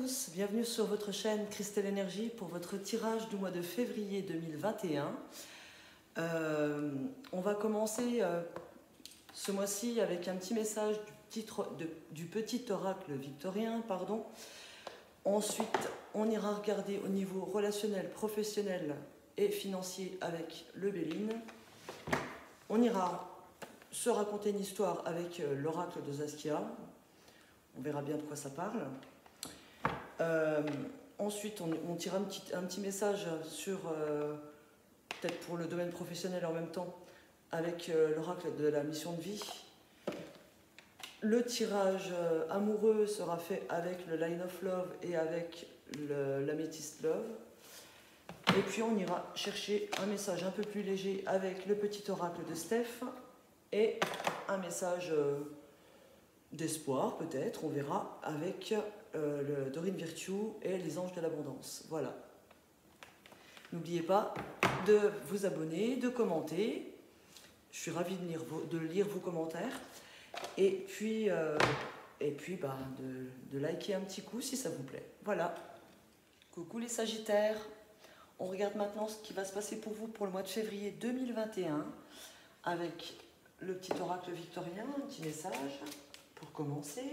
tous, bienvenue sur votre chaîne Christelle Énergie pour votre tirage du mois de février 2021. On va commencer ce mois-ci avec un petit message du petit oracle victorien. Ensuite, on ira regarder au niveau relationnel, professionnel et financier avec le Béline. On ira se raconter une histoire avec l'oracle de Saskia. On verra bien de quoi ça parle. Ensuite, on tira un petit message sur, peut-être pour le domaine professionnel en même temps, avec l'oracle de la mission de vie. Le tirage amoureux sera fait avec le Line of Love et avec l'Amethyst Love. Et puis on ira chercher un message un peu plus léger avec le petit oracle de Steph et un message d'espoir peut-être, on verra, avec le Dorine Virtue et les anges de l'abondance. Voilà. N'oubliez pas de vous abonner, de commenter. Je suis ravie de lire vos commentaires. Et puis de liker un petit coup si ça vous plaît. Voilà. Coucou les Sagittaires. On regarde maintenant ce qui va se passer pour vous pour le mois de février 2021 avec le petit oracle victorien, un petit message pour commencer.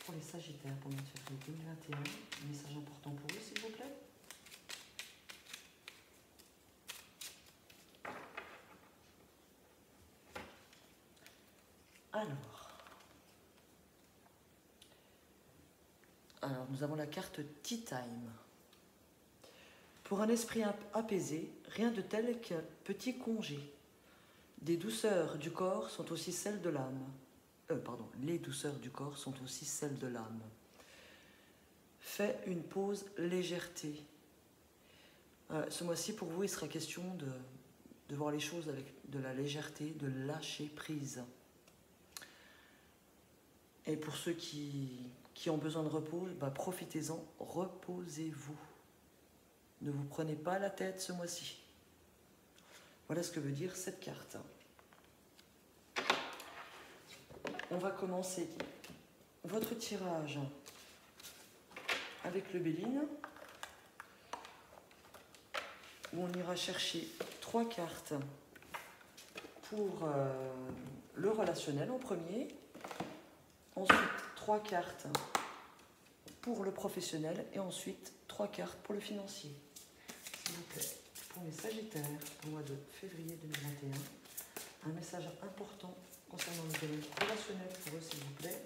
Pour les Sagittaires pour le mois de février 2021, un message important pour eux s'il vous plaît. Alors, nous avons la carte Tea Time. Pour un esprit apaisé, rien de tel qu'un petit congé. Des douceurs du corps sont aussi celles de l'âme. Les douceurs du corps sont aussi celles de l'âme. Fais une pause légèreté. Ce mois-ci, pour vous, il sera question de voir les choses avec de la légèreté, de lâcher prise. Et pour ceux qui ont besoin de repos, profitez-en, reposez-vous. Ne vous prenez pas la tête ce mois-ci. Voilà ce que veut dire cette carte. On va commencer votre tirage avec le Béline, où on ira chercher 3 cartes pour le relationnel en premier. Ensuite, 3 cartes pour le professionnel et ensuite 3 cartes pour le financier. S'il vous plaît, pour les Sagittaires, pour le mois de février 2021, un message important concernant le domaine relationnel pour eux, s'il vous plaît.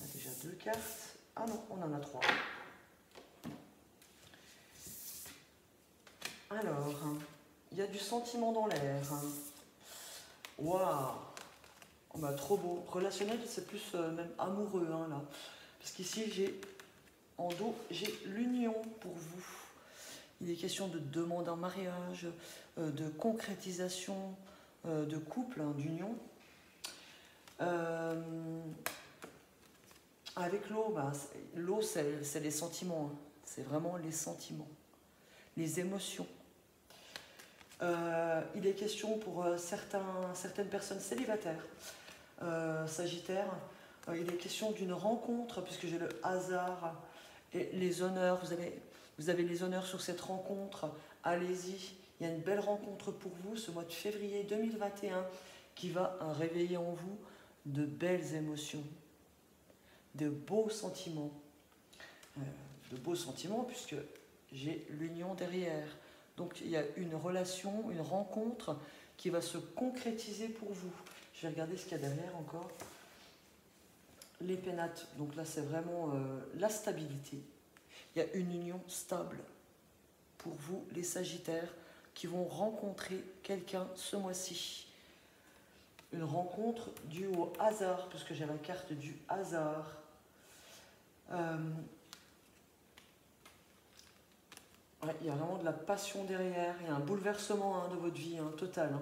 On a déjà 2 cartes. Ah non, on en a 3. Alors, il y a du sentiment dans l'air. Waouh! Trop beau. Relationnel, c'est plus même amoureux, là. Parce qu'ici, en dos, j'ai l'union pour vous. Il est question de demande en mariage, de concrétisation, de couple, d'union. Avec l'eau, l'eau, c'est les sentiments. C'est vraiment les sentiments, les émotions. Il est question pour certaines personnes célibataires, Sagittaire, il est question d'une rencontre, puisque j'ai le hasard et les honneurs. Vous avez les honneurs sur cette rencontre. Allez-y, il y a une belle rencontre pour vous ce mois de février 2021 qui va réveiller en vous de belles émotions, de beaux sentiments. Puisque j'ai l'union derrière. Donc il y a une relation, une rencontre qui va se concrétiser pour vous. Je vais regarder ce qu'il y a derrière encore. Les pénates, donc là c'est vraiment la stabilité. Il y a une union stable pour vous, les Sagittaires, qui vont rencontrer quelqu'un ce mois-ci. Une rencontre due au hasard, puisque j'ai la carte du hasard. Il y a vraiment de la passion derrière, il y a un bouleversement de votre vie, total.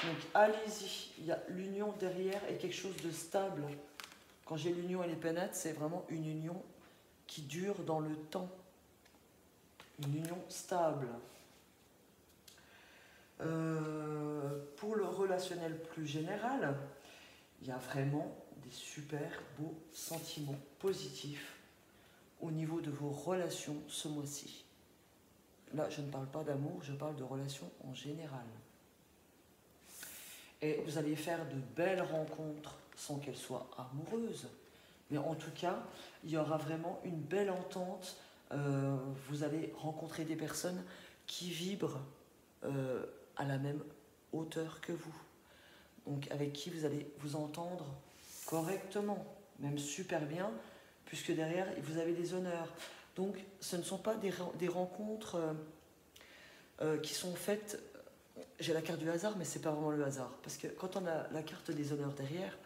Donc allez-y, il y a l'union derrière et quelque chose de stable. Quand j'ai l'union et les pénates, c'est vraiment une union qui dure dans le temps. Une union stable. Pour le relationnel plus général, il y a vraiment des super beaux sentiments positifs au niveau de vos relations ce mois-ci. Là, je ne parle pas d'amour, je parle de relations en général. Et vous allez faire de belles rencontres sans qu'elles soient amoureuses. Mais en tout cas, il y aura vraiment une belle entente. Vous allez rencontrer des personnes qui vibrent à la même hauteur que vous. Donc avec qui vous allez vous entendre correctement, même super bien, puisque derrière, vous avez des honneurs. Donc ce ne sont pas des rencontres qui sont faites... J'ai la carte du hasard, mais ce n'est pas vraiment le hasard. Parce que quand on a la carte des honneurs derrière,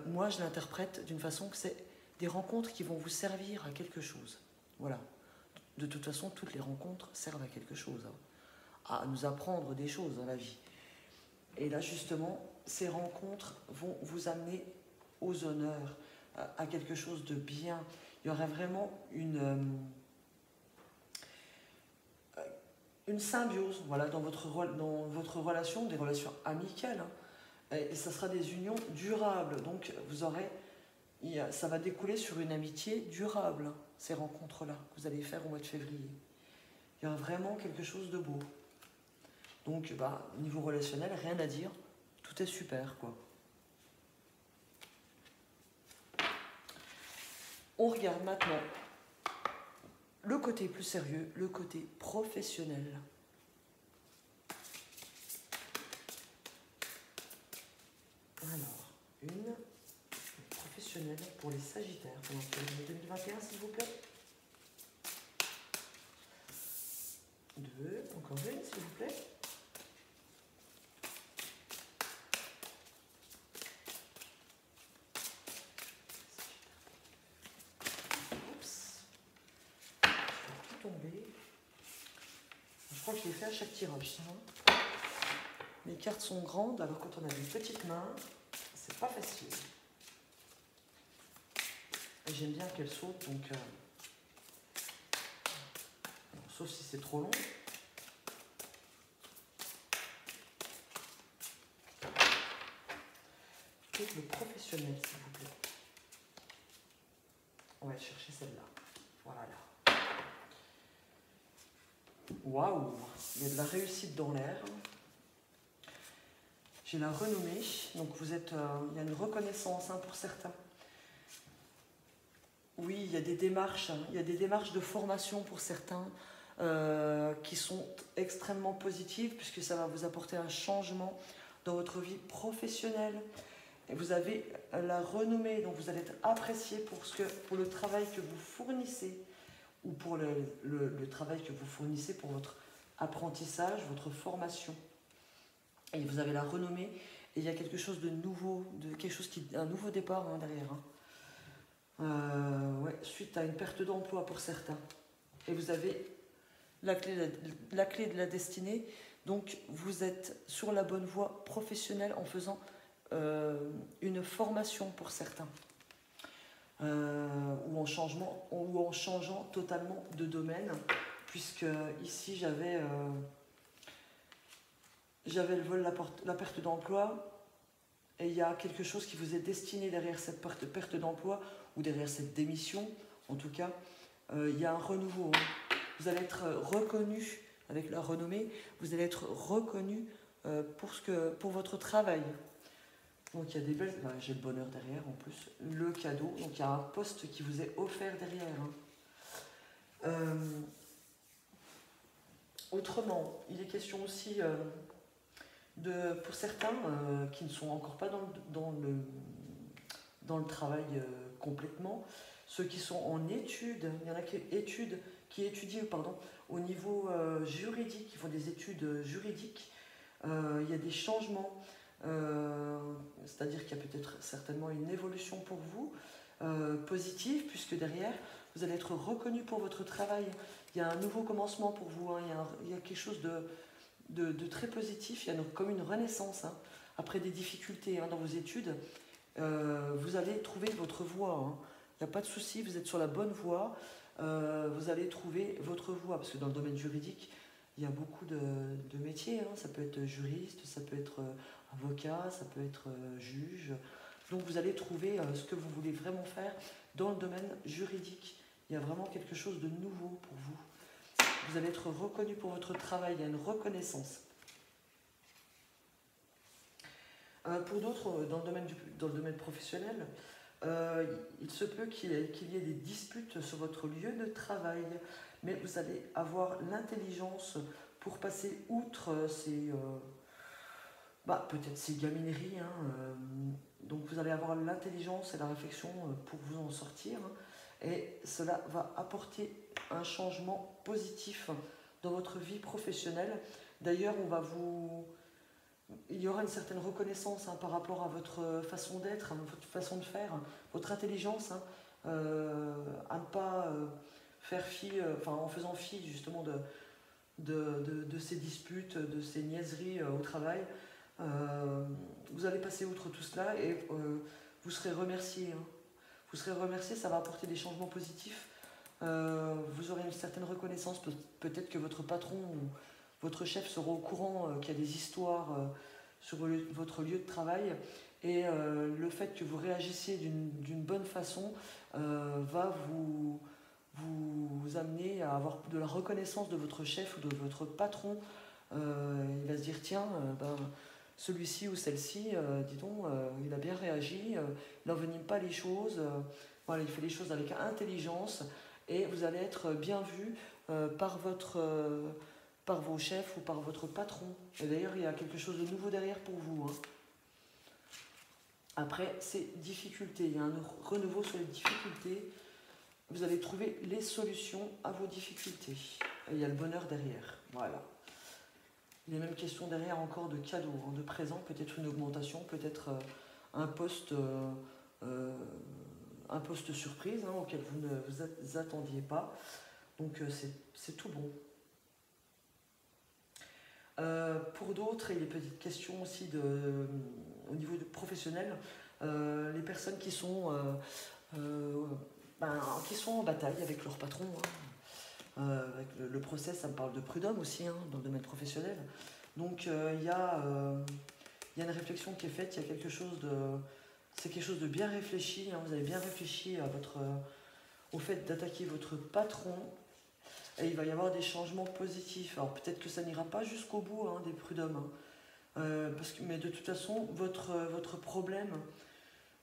moi je l'interprète d'une façon que c'est des rencontres qui vont vous servir à quelque chose. Voilà. De toute façon, toutes les rencontres servent à quelque chose, hein, à nous apprendre des choses dans la vie. Et là, justement, ces rencontres vont vous amener aux honneurs, à quelque chose de bien. Il y aura vraiment une symbiose, voilà, dans votre relation, des relations amicales, hein, et ça sera des unions durables. Donc, ça va découler sur une amitié durable, hein, ces rencontres-là que vous allez faire au mois de février. Il y aura vraiment quelque chose de beau. Donc, niveau relationnel, rien à dire, tout est super, quoi. On regarde maintenant le côté plus sérieux, le côté professionnel. Alors, une professionnelle pour les Sagittaires pendant février 2021, s'il vous plaît. 2, encore une, s'il vous plaît. Tomber. Je crois que je l'ai fait à chaque tirage. Hein. Les cartes sont grandes, alors quand on a des petites mains, c'est pas facile. Et j'aime bien qu'elles sautent, donc sauf si c'est trop long. Peut-être le professionnel, s'il vous plaît. On va chercher celle-là. Voilà. Waouh, il y a de la réussite dans l'air. J'ai la renommée, donc il y a une reconnaissance, hein, pour certains. Oui, il y a des démarches, hein, il y a des démarches de formation pour certains qui sont extrêmement positives puisque ça va vous apporter un changement dans votre vie professionnelle. Et vous avez la renommée, donc vous allez être apprécié pour le travail que vous fournissez, ou pour le travail que vous fournissez pour votre apprentissage, votre formation. Et vous avez la renommée, et il y a quelque chose de nouveau, un nouveau départ, hein, derrière. Hein. Suite à une perte d'emploi pour certains. Et vous avez la clé de la destinée, donc vous êtes sur la bonne voie professionnelle en faisant une formation pour certains. Ou en changeant totalement de domaine, puisque ici j'avais le vol, la perte d'emploi, et il y a quelque chose qui vous est destiné derrière cette perte d'emploi, ou derrière cette démission, en tout cas, il y a un renouveau. Hein. Vous allez être reconnu, avec la renommée, vous allez être reconnu pour votre travail. Donc il y a des belles... j'ai le bonheur derrière en plus, le cadeau, donc il y a un poste qui vous est offert derrière. Hein. Autrement, il est question aussi pour certains qui ne sont encore pas dans le travail complètement, ceux qui sont en études, il y en a qui étudient au niveau juridique, qui font des études juridiques, il y a des changements. C'est-à-dire qu'il y a peut-être certainement une évolution pour vous, positive, puisque derrière, vous allez être reconnu pour votre travail. Il y a un nouveau commencement pour vous, hein. Il y a quelque chose de très positif, il y a comme une renaissance. Hein. Après des difficultés, hein, dans vos études, vous allez trouver votre voie. Hein. Il n'y a pas de souci, vous êtes sur la bonne voie. Vous allez trouver votre voie, parce que dans le domaine juridique, il y a beaucoup de métiers. Hein. Ça peut être juriste, ça peut être avocat, ça peut être juge. Donc vous allez trouver ce que vous voulez vraiment faire dans le domaine juridique. Il y a vraiment quelque chose de nouveau pour vous. Vous allez être reconnu pour votre travail, il y a une reconnaissance. Pour d'autres, dans le domaine professionnel, il se peut qu'il y ait des disputes sur votre lieu de travail, mais vous allez avoir l'intelligence pour passer outre peut-être ces gamineries. Hein, donc vous allez avoir l'intelligence et la réflexion pour vous en sortir. Hein, et cela va apporter un changement positif dans votre vie professionnelle. D'ailleurs, il y aura une certaine reconnaissance hein, par rapport à votre façon d'être, hein, votre façon de faire, votre intelligence, hein, à ne pas faire fi, en faisant fi justement de ces disputes, de ces niaiseries au travail. Vous allez passer outre tout cela et vous serez remercié. Hein. Vous serez remercié, ça va apporter des changements positifs. Vous aurez une certaine reconnaissance, peut-être que votre patron ou votre chef sera au courant qu'il y a des histoires sur votre lieu de travail et le fait que vous réagissiez d'une bonne façon va vous amener à avoir de la reconnaissance de votre chef ou de votre patron. Il va se dire tiens, celui-ci ou celle-ci, dis donc, il a bien réagi, il n'envenime pas les choses, voilà, il fait les choses avec intelligence et vous allez être bien vu par vos chefs ou par votre patron. Et d'ailleurs, il y a quelque chose de nouveau derrière pour vous. Hein. Après, ces difficultés, il y a un renouveau sur les difficultés. Vous allez trouver les solutions à vos difficultés. Et il y a le bonheur derrière. Voilà. Il est même question derrière encore de cadeaux, hein, de présents, peut-être une augmentation, peut-être un poste surprise hein, auquel vous ne vous attendiez pas. Donc c'est tout bon. Pour d'autres, il est petite question aussi au niveau professionnel, les personnes qui sont en bataille avec leur patron. Hein. Avec le procès, ça me parle de prud'homme aussi hein, dans le domaine professionnel. Donc il y a une réflexion qui est faite, il y a c'est quelque chose de bien réfléchi. Hein, vous avez bien réfléchi au fait d'attaquer votre patron. Et il va y avoir des changements positifs. Alors peut-être que ça n'ira pas jusqu'au bout hein, des prud'hommes. Hein. Mais de toute façon, votre problème,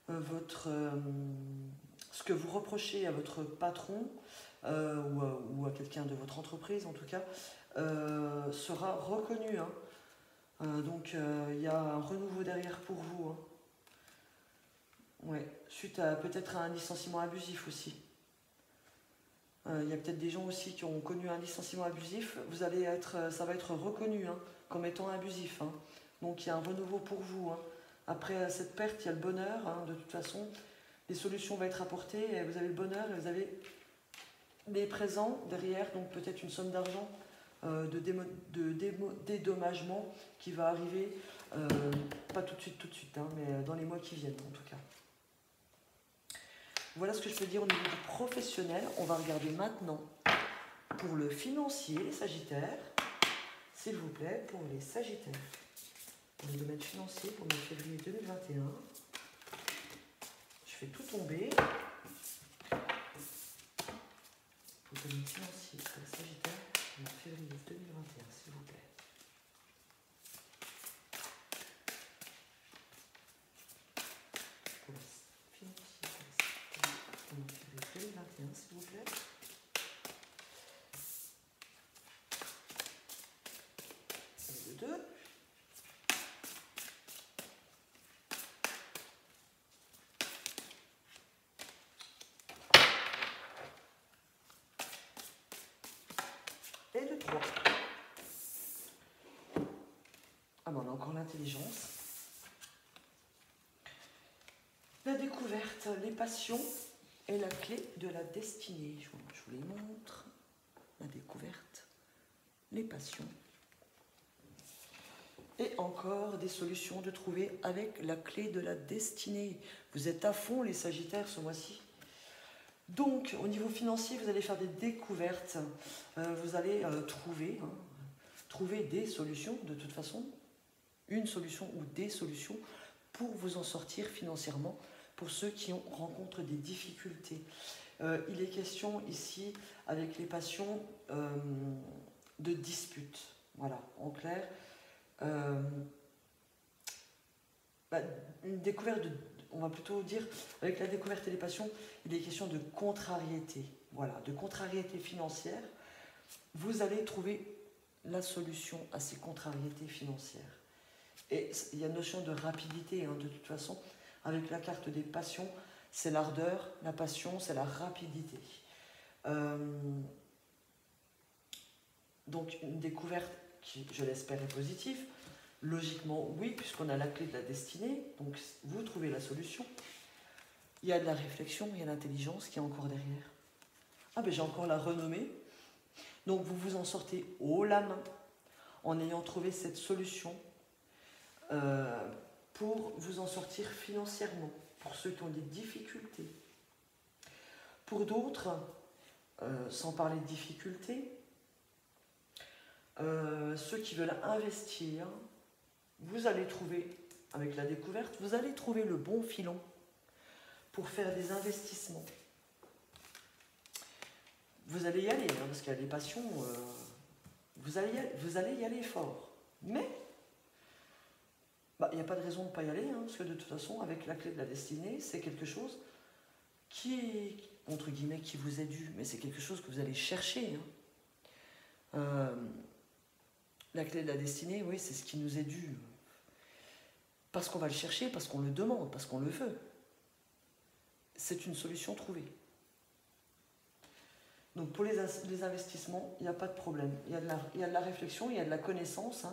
ce que vous reprochez à votre patron, ou à quelqu'un de votre entreprise en tout cas, sera reconnu. Hein. Donc il y a un renouveau derrière pour vous. Hein. Ouais. Suite à peut-être à un licenciement abusif aussi. Il y a peut-être des gens aussi qui ont connu un licenciement abusif. Ça va être reconnu hein, comme étant abusif. Hein. Donc il y a un renouveau pour vous. Hein. Après cette perte, il y a le bonheur. Hein, de toute façon, les solutions vont être apportées. Et vous avez le bonheur et vous avez des présents derrière. Donc peut-être une somme d'argent de dédommagement qui va arriver. Pas tout de suite, hein, mais dans les mois qui viennent en tout cas. Voilà ce que je peux dire au niveau du professionnel. On va regarder maintenant pour le financier, les Sagittaires. S'il vous plaît, pour les Sagittaires. Pour le domaine financier, pour le mois de février 2021. Je fais tout tomber. Pour le domaine financier, pour les Sagittaires, pour le mois de février 2021, s'il vous plaît. Pour le financier, pour le mois de février 2021, s'il vous plaît. Et le 2. Et le 3. Ah ben on a encore l'intelligence. La découverte, les passions et la clé de la destinée. Je vous les montre. La découverte, les passions. Et encore des solutions de trouver avec la clé de la destinée. Vous êtes à fond les Sagittaires ce mois-ci. Donc, au niveau financier, vous allez faire des découvertes. Vous allez trouver des solutions, de toute façon, une solution ou des solutions pour vous en sortir financièrement, pour ceux qui rencontrent des difficultés. Il est question ici, avec les passions, de disputes. Voilà, en clair. Une découverte, on va plutôt dire, avec la découverte et les passions, il est question de contrariété. Voilà, de contrariété financière. Vous allez trouver la solution à ces contrariétés financières. Et il y a une notion de rapidité, de toute façon. Avec la carte des passions, c'est l'ardeur, la passion, c'est la rapidité. Donc une découverte qui, je l'espère, est positive. Logiquement, oui, puisqu'on a la clé de la destinée, donc vous trouvez la solution. Il y a de la réflexion, il y a l'intelligence qui est encore derrière. Ah ben j'ai encore la renommée. Donc vous vous en sortez haut la main en ayant trouvé cette solution pour vous en sortir financièrement, pour ceux qui ont des difficultés. Pour d'autres, sans parler de difficultés, ceux qui veulent investir, vous allez trouver, avec la découverte, vous allez trouver le bon filon pour faire des investissements. Vous allez y aller, parce qu'il y a des passions, vous allez y aller fort. Mais, il n'y a pas de raison de ne pas y aller, parce que de toute façon, avec la clé de la destinée, c'est quelque chose qui, entre guillemets, qui vous est dû, mais c'est quelque chose que vous allez chercher. La clé de la destinée, oui, c'est ce qui nous est dû. Parce qu'on va le chercher, parce qu'on le demande, parce qu'on le veut. C'est une solution trouvée. Donc pour les investissements, il n'y a pas de problème. Il y a de la réflexion, il y a de la connaissance.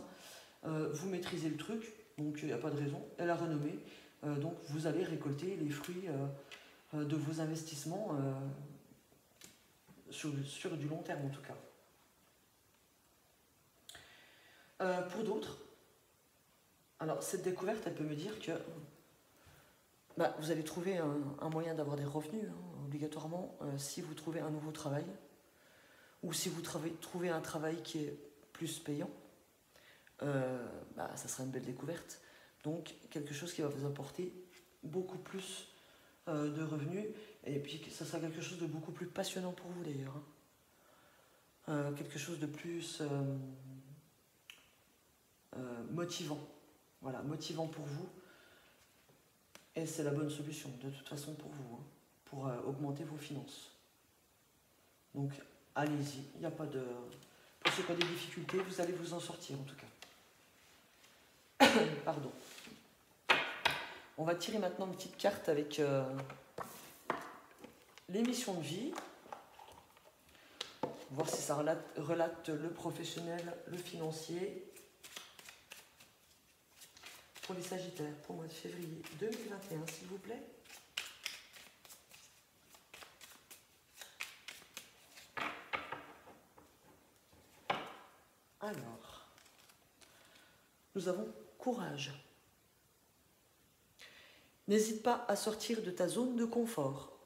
Vous maîtrisez le truc, donc il n'y a pas de raison. Elle a renommé, donc vous allez récolter les fruits de vos investissements sur du long terme en tout cas. Pour d'autres, alors cette découverte, elle peut me dire que vous allez trouver un moyen d'avoir des revenus, obligatoirement, si vous trouvez un nouveau travail, ou si vous trouvez un travail qui est plus payant, ça sera une belle découverte. Donc quelque chose qui va vous apporter beaucoup plus de revenus, et puis ça sera quelque chose de beaucoup plus passionnant pour vous d'ailleurs. Quelque chose de plus motivant. Voilà, motivant pour vous. Et c'est la bonne solution, de toute façon, pour vous, pour augmenter vos finances. Donc, allez-y, il n'y a pas de... Pour ceux qui ont des difficultés, vous allez vous en sortir, en tout cas. Pardon. On va tirer maintenant une petite carte avec les missions de vie. Voir si ça relate le professionnel, le financier. Pour les Sagittaires, pour le mois de février 2021, s'il vous plaît. Alors, nous avons courage. N'hésite pas à sortir de ta zone de confort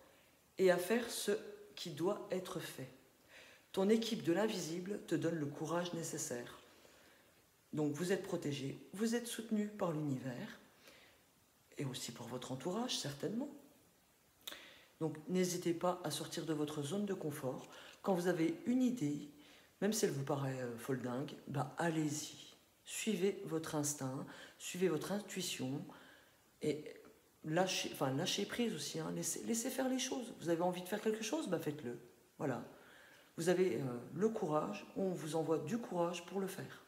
et à faire ce qui doit être fait. Ton équipe de l'invisible te donne le courage nécessaire. Donc vous êtes protégé, vous êtes soutenu par l'univers et aussi par votre entourage certainement. Donc n'hésitez pas à sortir de votre zone de confort. Quand vous avez une idée, même si elle vous paraît folle dingue, allez-y. Suivez votre instinct, suivez votre intuition et lâchez prise aussi. Laissez faire les choses. Vous avez envie de faire quelque chose, faites-le. Voilà. Vous avez le courage, on vous envoie du courage pour le faire.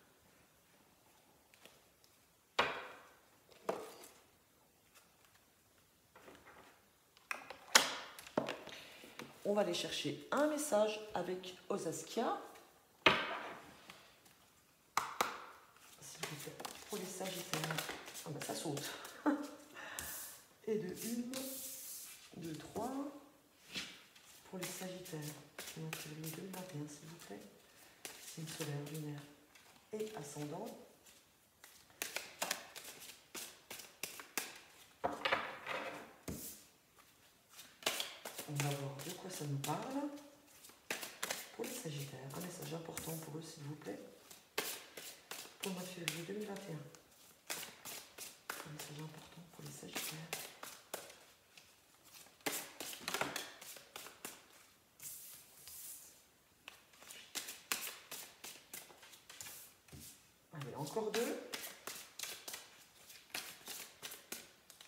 On va aller chercher un message avec Osaskia. S'il vous plaît, pour les Sagittaires. Ça saute. Et de 1, 2, 3. Pour les Sagittaires. Donc, le 2021, s'il vous plaît. Signe solaire, lunaire et ascendant. On va voir de quoi ça nous parle? Pour les Sagittaires, un message important pour eux, s'il vous plaît. Pour le mois de février 2021. Un message important pour les Sagittaires. Allez, encore deux.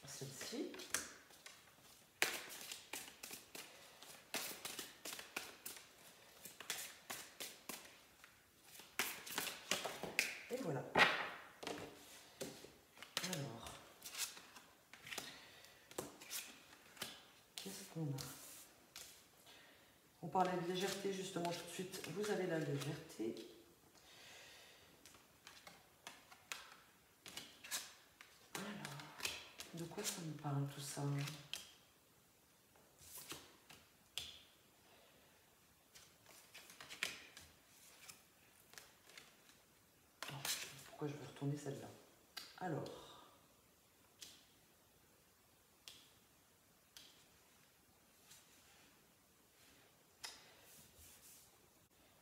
Celle-ci. Et voilà. Alors, qu'est-ce qu'on a? On parlait de légèreté justement tout de suite. Vous avez la légèreté. Alors, de quoi ça me parle tout ça? Pourquoi je vais retourner celle-là?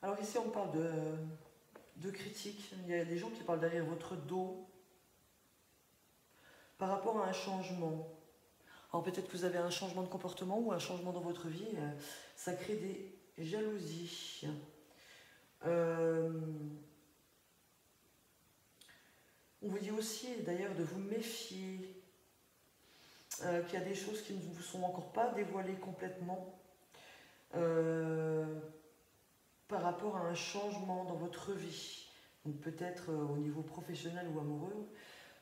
Alors ici on parle de critiques. Il y a des gens qui parlent derrière votre dos par rapport à un changement. Alors peut-être que vous avez un changement de comportement ou un changement dans votre vie. Ça crée des jalousies. On vous dit aussi d'ailleurs de vous méfier, qu'il y a des choses qui ne vous sont encore pas dévoilées complètement par rapport à un changement dans votre vie. Donc peut-être au niveau professionnel ou amoureux,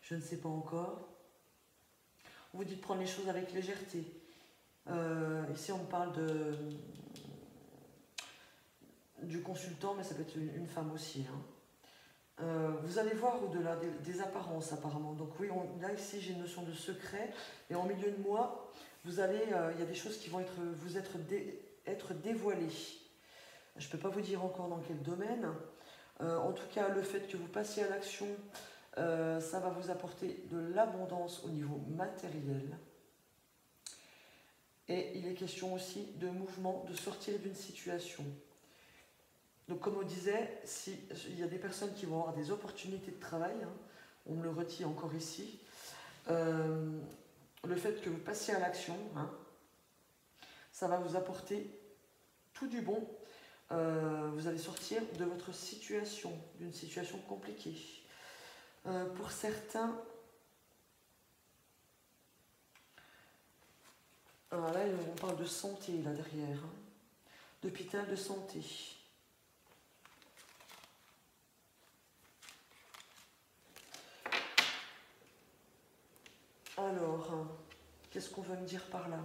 je ne sais pas encore. On vous dit de prendre les choses avec légèreté. Ici on parle du consultant, mais ça peut être une femme aussi, hein. Vous allez voir au-delà des apparences apparemment. Donc oui, là ici j'ai une notion de secret. Et en milieu de mois, il y a des choses qui vont être dévoilées. Je ne peux pas vous dire encore dans quel domaine. En tout cas, le fait que vous passiez à l'action, ça va vous apporter de l'abondance au niveau matériel. Et il est question aussi de mouvement, de sortir d'une situation. Donc comme on disait, il y a des personnes qui vont avoir des opportunités de travail, hein, on me le retient encore ici, le fait que vous passiez à l'action, hein, ça va vous apporter tout du bon. Vous allez sortir de votre situation, d'une situation compliquée. Pour certains, alors là on parle de santé là derrière, hein, d'hôpital de santé. Alors, qu'est-ce qu'on veut me dire par là?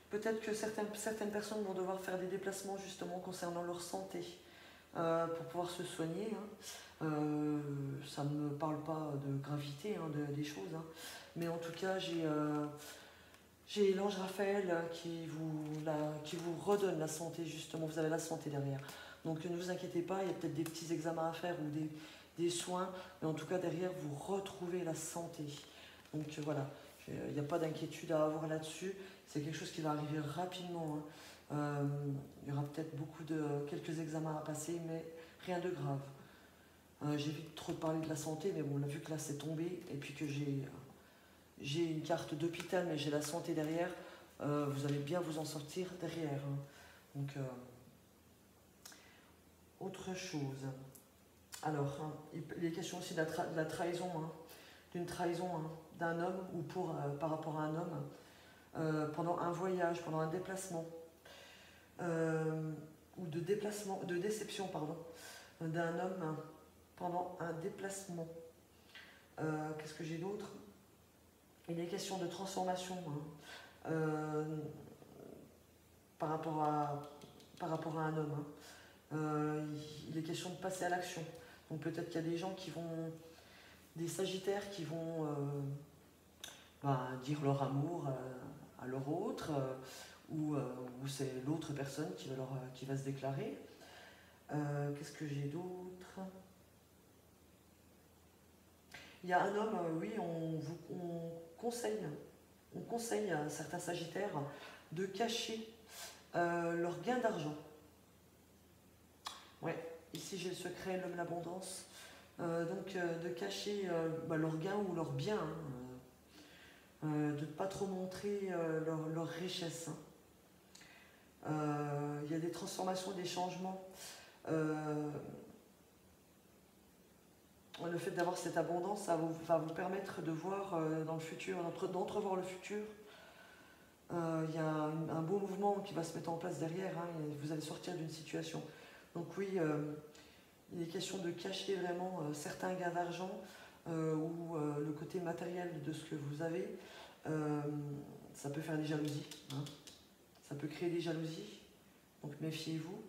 Peut-être que certaines personnes vont devoir faire des déplacements justement concernant leur santé pour pouvoir se soigner, hein. Ça ne me parle pas de gravité, hein, des choses, hein. Mais en tout cas, j'ai l'ange Raphaël qui vous redonne la santé justement. Vous avez la santé derrière. Donc ne vous inquiétez pas, il y a peut-être des petits examens à faire ou des soins, mais en tout cas derrière vous retrouvez la santé. Donc voilà, il n'y a pas d'inquiétude à avoir là-dessus, c'est quelque chose qui va arriver rapidement, hein. Il y aura peut-être quelques examens à passer, mais rien de grave. J'évite trop de parler de la santé, mais bon, on a vu que là c'est tombé, et puis que j'ai une carte d'hôpital, mais j'ai la santé derrière, vous allez bien vous en sortir derrière, hein. Donc autre chose. Alors, hein, il est question aussi de la trahison, hein, d'une trahison, hein, d'un homme ou par rapport à un homme pendant un voyage, pendant un déplacement, ou de déception, pardon, d'un homme pendant un déplacement. Qu'est-ce que j'ai d'autre? Il est question de transformation, hein, par rapport à un homme, hein. Il est question de passer à l'action. Donc peut-être qu'il y a des gens des Sagittaires qui vont dire leur amour à leur autre, ou c'est l'autre personne qui va se déclarer. Qu'est-ce que j'ai d'autre? Il y a un homme, oui, on on conseille à certains sagittaires de cacher leur gain d'argent. Ouais, ici j'ai le secret, l'homme, l'abondance. Donc de cacher leur gain ou leur bien, de ne pas trop montrer leur richesse. Il y a des transformations, des changements. Le fait d'avoir cette abondance, ça va vous permettre de voir dans le futur, d'entrevoir le futur. Il y a un beau mouvement qui va se mettre en place derrière, hein, et vous allez sortir d'une situation. Donc oui, il est question de cacher vraiment certains gains d'argent ou le côté matériel de ce que vous avez. Ça peut faire des jalousies, hein. Ça peut créer des jalousies, donc méfiez-vous.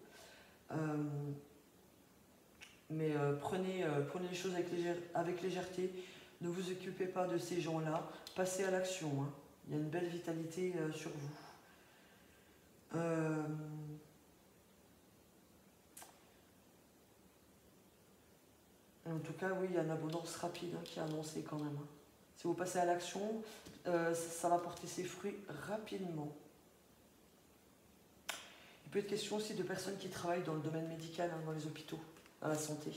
Mais prenez les choses avec légèreté, ne vous occupez pas de ces gens-là, passez à l'action, hein. Il y a une belle vitalité sur vous. En tout cas, oui, il y a une abondance rapide qui est annoncée quand même, hein. Si vous passez à l'action, ça va porter ses fruits rapidement. Il peut être question aussi de personnes qui travaillent dans le domaine médical, hein, dans les hôpitaux, dans la santé.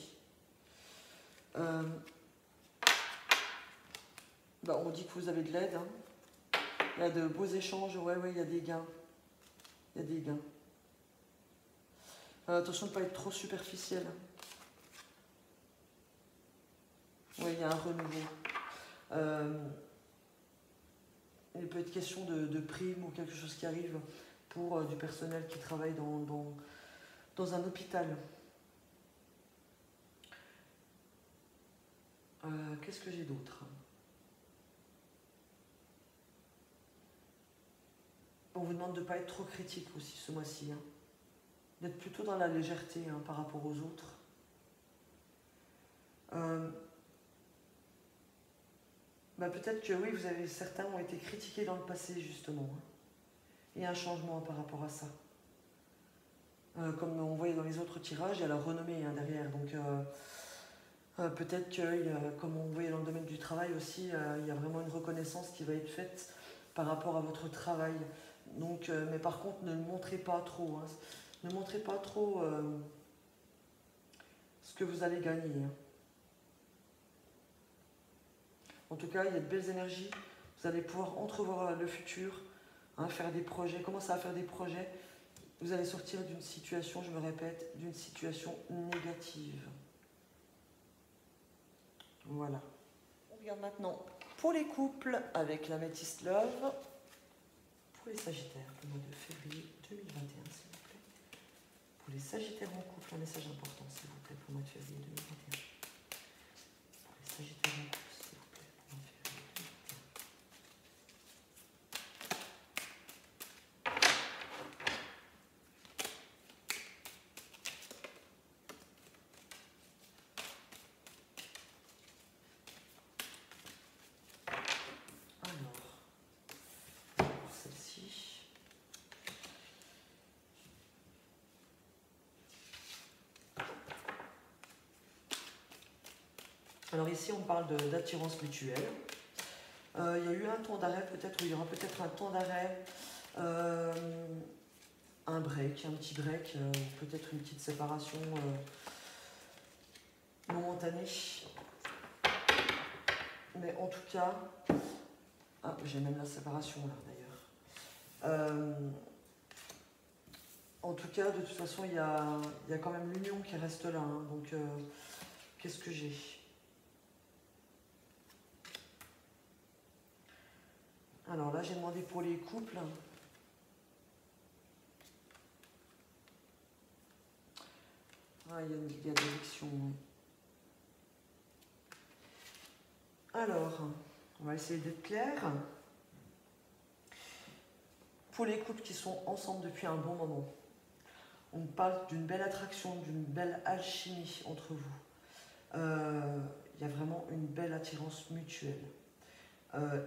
On dit que vous avez de l'aide, hein. Il y a de beaux échanges, ouais, il y a des gains. Il y a des gains. Attention de ne pas être trop superficiel. Oui, il y a un renouveau. Il peut être question de primes ou quelque chose qui arrive pour du personnel qui travaille dans un hôpital. Qu'est-ce que j'ai d'autre? On vous demande de ne pas être trop critique aussi ce mois-ci, hein. D'être plutôt dans la légèreté, hein, par rapport aux autres. Peut-être que oui, certains ont été critiqués dans le passé justement, hein. Il y a un changement par rapport à ça. Comme on voyait dans les autres tirages, il y a la renommée, hein, derrière. Donc peut-être que, comme on voyait dans le domaine du travail aussi, il y a vraiment une reconnaissance qui va être faite par rapport à votre travail. Donc, mais par contre, ne le montrez pas trop, hein. Ne montrez pas trop ce que vous allez gagner, hein. En tout cas, il y a de belles énergies. Vous allez pouvoir entrevoir le futur, hein, faire des projets, commencer à faire des projets. Vous allez sortir d'une situation, je me répète, d'une situation négative. Voilà. On regarde maintenant pour les couples avec l'Amethyst Love. Pour les Sagittaires, le mois de février 2021, s'il vous plaît. Pour les Sagittaires en couple, un message important, s'il vous plaît, pour le mois de février 2021. Pour les Sagittaires en couple, s'il vous plaît, pour le mois de février 2021. Alors ici, on parle d'attirance mutuelle. Il y a eu un temps d'arrêt, peut-être, ou il y aura peut-être un temps d'arrêt, un break, un petit break, peut-être une petite séparation momentanée. Mais en tout cas, j'ai même la séparation là d'ailleurs. En tout cas, de toute façon, il y a quand même l'union qui reste là, hein. Donc, qu'est-ce que j'ai ? Alors là, j'ai demandé pour les couples. Il y a des élections. Alors, on va essayer d'être clair. Pour les couples qui sont ensemble depuis un bon moment, on parle d'une belle attraction, d'une belle alchimie entre vous. Il y a vraiment une belle attirance mutuelle.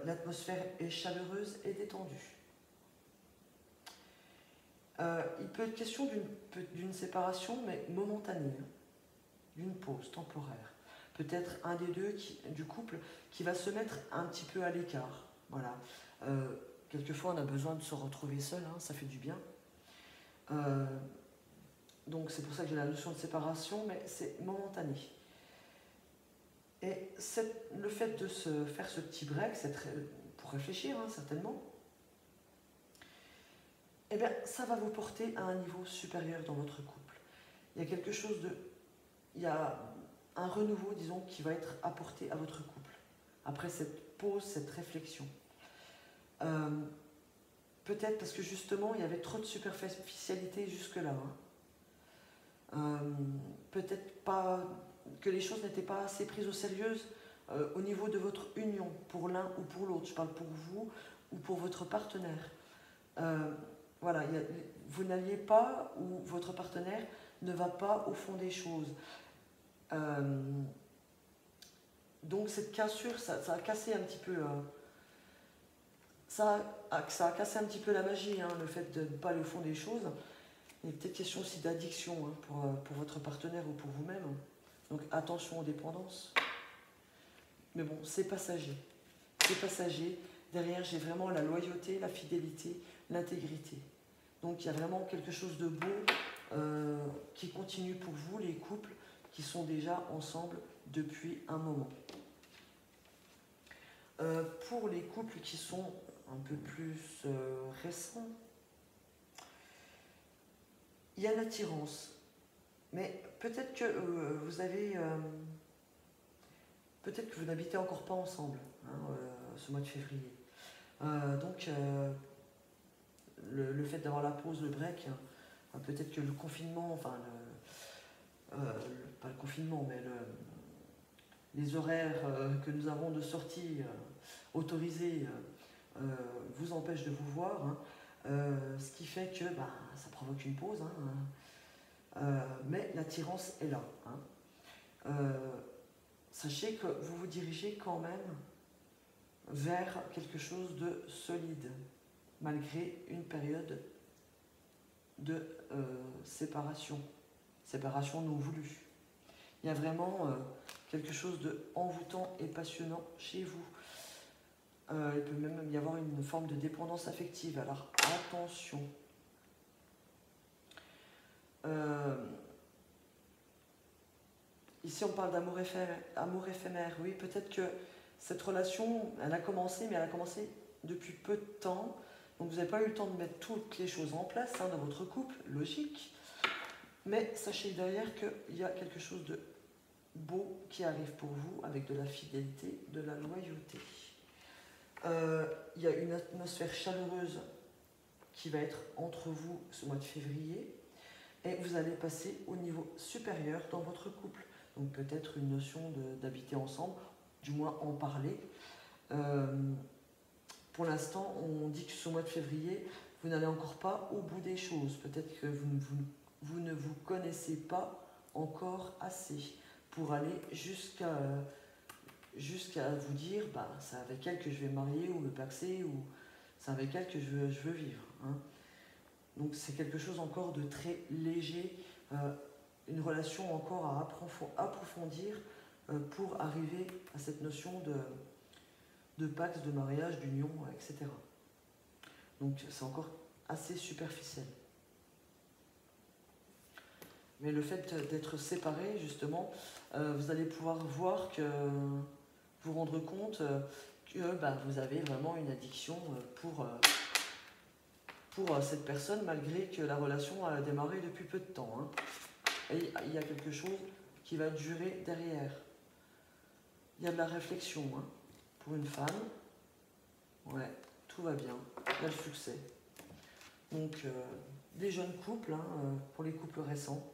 L'atmosphère est chaleureuse et détendue. Il peut être question d'une séparation, mais momentanée, d'une pause temporaire. Peut-être un des deux du couple qui va se mettre un petit peu à l'écart. Voilà. Quelquefois, on a besoin de se retrouver seul, hein, ça fait du bien. Donc c'est pour ça que j'ai la notion de séparation, mais c'est momentané. Et le fait de se faire ce petit break, c'est pour réfléchir, hein, certainement, eh bien, ça va vous porter à un niveau supérieur dans votre couple. Il y a quelque chose de... Il y a un renouveau, disons, qui va être apporté à votre couple, après cette pause, cette réflexion. Peut-être parce que justement, il y avait trop de superficialité jusque-là. Hein. Peut-être pas que les choses n'étaient pas assez prises au sérieux au niveau de votre union, pour l'un ou pour l'autre. Je parle pour vous ou pour votre partenaire. Voilà, vous n'alliez pas ou votre partenaire ne va pas au fond des choses. Donc cette cassure, ça a cassé un petit peu... ça a cassé un petit peu la magie, hein, le fait de ne pas aller au fond des choses. Il est peut-être question aussi d'addiction, hein, pour votre partenaire ou pour vous-même. Donc attention aux dépendances. Mais bon, c'est passager. C'est passager. Derrière, j'ai vraiment la loyauté, la fidélité, l'intégrité. Donc il y a vraiment quelque chose de beau qui continue pour vous, les couples qui sont déjà ensemble depuis un moment. Pour les couples qui sont un peu plus récents, il y a l'attirance. Mais peut-être que vous avez... peut-être que vous n'habitez encore pas ensemble, hein, ce mois de février. Donc, le fait d'avoir la pause, le break, hein, peut-être que le confinement, enfin, pas le confinement, mais les horaires que nous avons de sortie autorisés vous empêchent de vous voir, hein, ce qui fait que ça provoque une pause, hein, mais l'attirance est là. Hein. Sachez que vous vous dirigez quand même vers quelque chose de solide, malgré une période de séparation non voulue. Il y a vraiment quelque chose d'envoûtant et passionnant chez vous. Il peut même y avoir une forme de dépendance affective, alors attention. Ici, on parle d'amour éphémère. Oui, peut-être que cette relation, elle a commencé, mais elle a commencé depuis peu de temps. Donc, vous n'avez pas eu le temps de mettre toutes les choses en place, hein, dans votre couple, logique. Mais sachez derrière qu'il y a quelque chose de beau qui arrive pour vous, avec de la fidélité, de la loyauté. Il y a une atmosphère chaleureuse qui va être entre vous ce mois de février. Et vous allez passer au niveau supérieur dans votre couple. Donc peut-être une notion d'habiter ensemble, du moins en parler. Pour l'instant, on dit que ce mois de février, vous n'allez encore pas au bout des choses. Peut-être que vous ne vous connaissez pas encore assez pour aller jusqu'à vous dire, c'est avec elle que je vais me marier ou me paxer, ou c'est avec elle que je veux vivre. Hein. Donc c'est quelque chose encore de très léger, une relation encore à approfondir pour arriver à cette notion de pax, de mariage, d'union, etc. Donc c'est encore assez superficiel. Mais le fait d'être séparés, justement, vous allez pouvoir voir vous rendre compte que vous avez vraiment une addiction pour cette personne, malgré que la relation a démarré depuis peu de temps. Hein. Et il y a quelque chose qui va durer derrière. Il y a de la réflexion, hein, pour une femme. Ouais, tout va bien, il y a le succès. Donc, les jeunes couples, hein, pour les couples récents,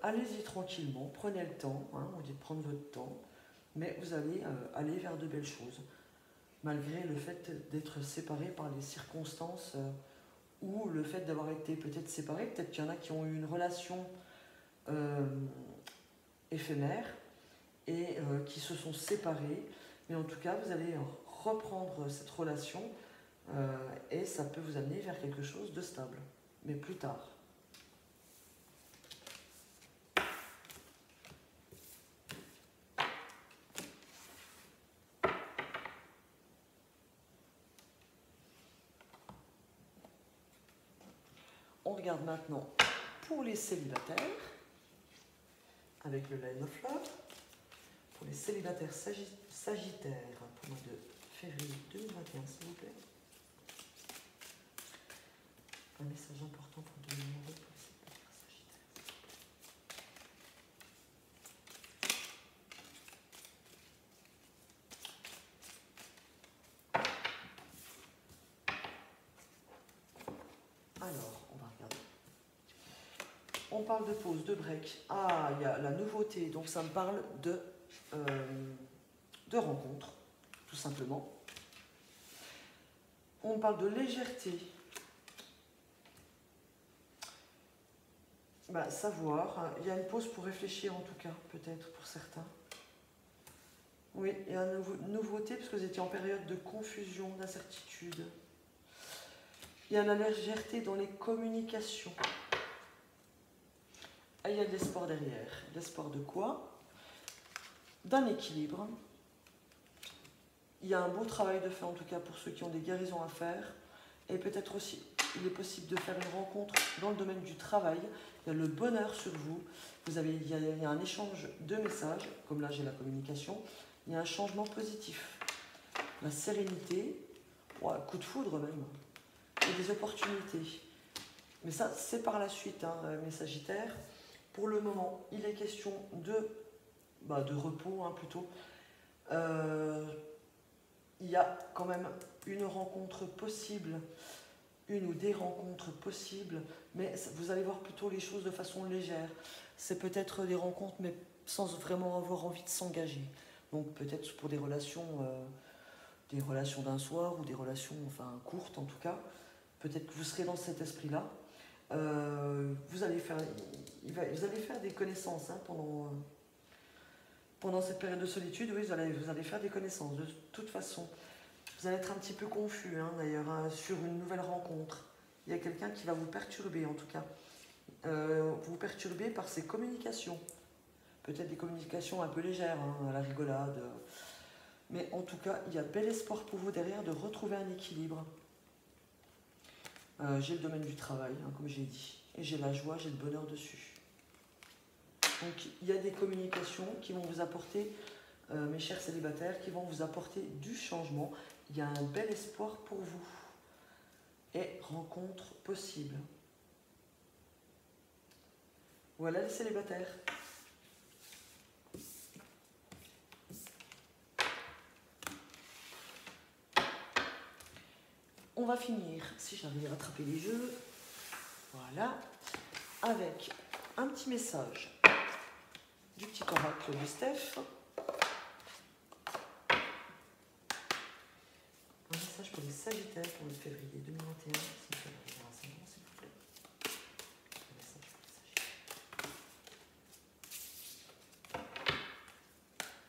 allez-y tranquillement, prenez le temps, hein, on dit de prendre votre temps, mais vous allez aller vers de belles choses, malgré le fait d'être séparés par les circonstances ou le fait d'avoir été peut-être séparés. Peut-être qu'il y en a qui ont eu une relation éphémère et qui se sont séparés, mais en tout cas vous allez reprendre cette relation et ça peut vous amener vers quelque chose de stable, mais plus tard. on regarde maintenant pour les célibataires, avec le Line of Love. Pour les célibataires sagittaires, pour le mois de février 2021, s'il vous plaît. Un message important pour 2022 pour les célibataires sagittaires. Alors, on va regarder. On parle de pause, de break. Ah, il y a la nouveauté, donc ça me parle de rencontres, tout simplement. On parle de légèreté. Bah, savoir, il y a une pause pour réfléchir en tout cas, peut-être pour certains. Oui, il y a une nouveauté parce que vous étiez en période de confusion, d'incertitude. Il y a la légèreté dans les communications. Et il y a de l'espoir derrière. L'espoir de quoi? D'un équilibre. Il y a un beau travail de fait en tout cas pour ceux qui ont des guérisons à faire. Et peut-être aussi, il est possible de faire une rencontre dans le domaine du travail. Il y a le bonheur sur vous. Il y a un échange de messages, comme là j'ai la communication. Il y a un changement positif. La sérénité, coup de foudre même. Et des opportunités. Mais ça, c'est par la suite, hein, mes Sagittaires. Pour le moment, il est question de repos, hein, plutôt. Il y a quand même une rencontre possible, une ou des rencontres possibles, mais vous allez voir plutôt les choses de façon légère. C'est peut-être des rencontres, mais sans vraiment avoir envie de s'engager. Donc peut-être pour des relations d'un soir ou des relations courtes en tout cas. Peut-être que vous serez dans cet esprit-là. Vous allez faire des connaissances, hein, pendant cette période de solitude. Oui, vous allez faire des connaissances. De toute façon, vous allez être un petit peu confus, hein, d'ailleurs, hein, sur une nouvelle rencontre. Il y a quelqu'un qui va vous perturber, en tout cas. Vous perturber par ses communications. Peut-être des communications un peu légères, hein, à la rigolade. Mais en tout cas, il y a bel espoir pour vous derrière de retrouver un équilibre. J'ai le domaine du travail, hein, comme j'ai dit. Et j'ai la joie, j'ai le bonheur dessus. Donc, il y a des communications qui vont vous apporter, mes chers célibataires, qui vont vous apporter du changement. Il y a un bel espoir pour vous. Et rencontre possible. Voilà les célibataires. On va finir, si j'arrive à rattraper les jeux, voilà, avec un petit message du petit oracle de Steph. Un message pour les Sagittaires pour le février 2021. S'il vous plaît. Un message pour les Sagittaires.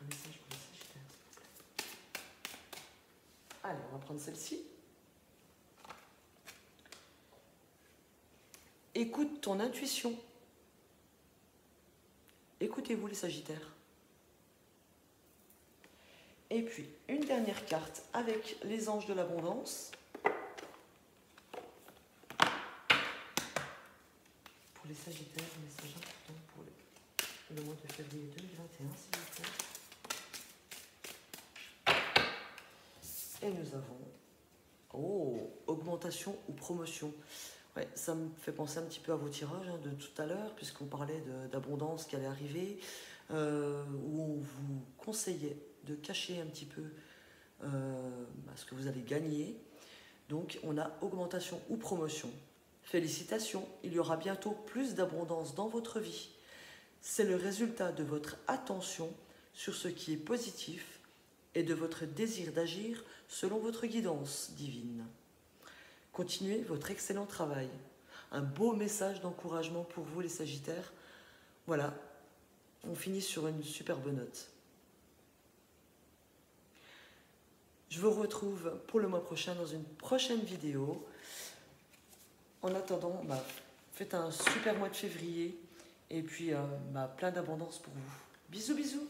Un message pour les Sagittaires, s'il vous plaît. Allez, on va prendre celle-ci. Écoute ton intuition. Écoutez-vous les Sagittaires. Et puis, une dernière carte avec les anges de l'abondance. Pour les Sagittaires, un message important pour le mois de février 2021, s'il vous plaît. Et nous avons, augmentation ou promotion. Ouais, ça me fait penser un petit peu à vos tirages, hein, de tout à l'heure, puisqu'on parlait d'abondance qui allait arriver, où on vous conseillait de cacher un petit peu ce que vous allez gagner. Donc on a augmentation ou promotion. Félicitations, il y aura bientôt plus d'abondance dans votre vie. C'est le résultat de votre attention sur ce qui est positif et de votre désir d'agir selon votre guidance divine. Continuez votre excellent travail. Un beau message d'encouragement pour vous les Sagittaires. Voilà, on finit sur une superbe note. Je vous retrouve pour le mois prochain dans une prochaine vidéo. En attendant, faites un super mois de février et puis plein d'abondance pour vous. Bisous, bisous.